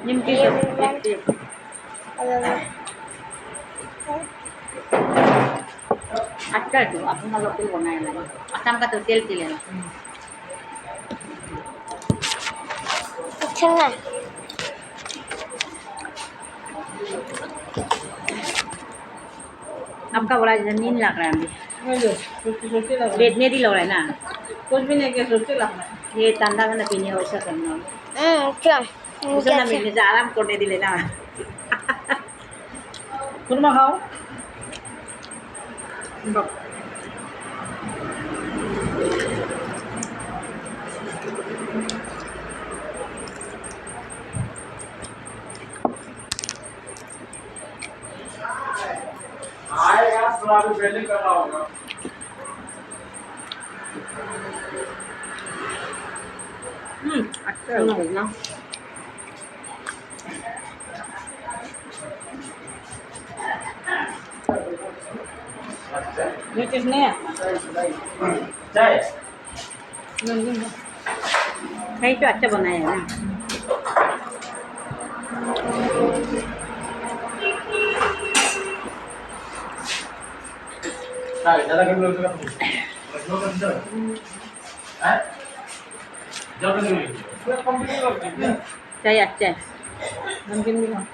निमकी ये सब मिल एक एक अच्छा है तो अपना लोग को बनाया लगे असम का तो तेल पी लेना अच्छा ना आपका बड़ा नींद लग रहा है अभी सोचे लग रहा है लेटने दी लग रहा है ना कुछ भी नहीं किया सोचे लग रहा है ये ठंडा खाना पीने वैसा करना अच्छा उसे ना अच्छा मिलने से आराम करने दी लेना खुरमा खाओ आएगा थोड़ा भी पहले करना होगा अच्छा है ना ये किसने है चाय कहीं तो अच्छा बनाया है ना चाय ज़्यादा गर्म लगेगा रखो कर दो हैं जब नहीं पूरा कंप्लीट कर दो चाय अच्छा है नमकीन भी खाओ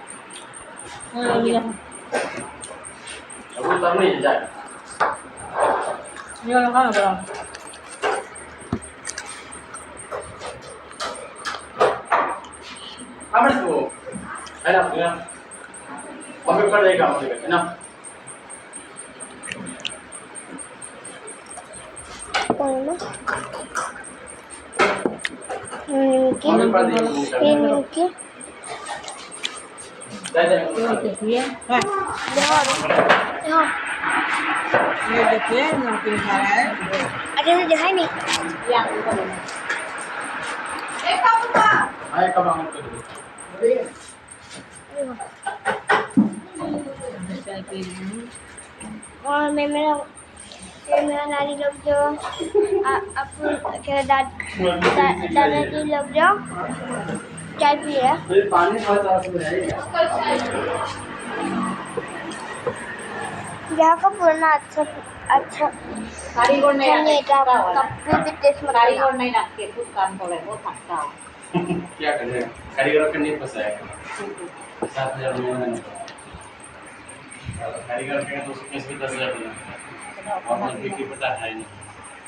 ये अब तब नहीं जाए वाला खाना बड़ा हमारे तो है ना पूरा कभी कर देगा है ना कौन ना निमकी ये निमकी दे दे देखिए हाँ यहाँ ये देखिए नमकीन खा रहा है अच्छा से दिखाई नहीं आए कब हम कर दो चाय पी रही हूँ और मैं मेरा नानी लोग जो क्या दादाजी लोग जो चाय पी रहे हैं फिर पानी बहुत आस में है यहाँ का पुराना अच्छा अच्छा कारीगर नहीं नहीं था कभी भी टेस्ट मत कारीगर नहीं रखते खुद काम करे वो थकता हो क्या करें कारीगर का नहीं फंसाएगा 7,000 में कारीगर के तो उसके भी 10,000 देना और बिक्री पता है नहीं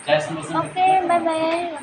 चाय समोसा ओके बाय बाय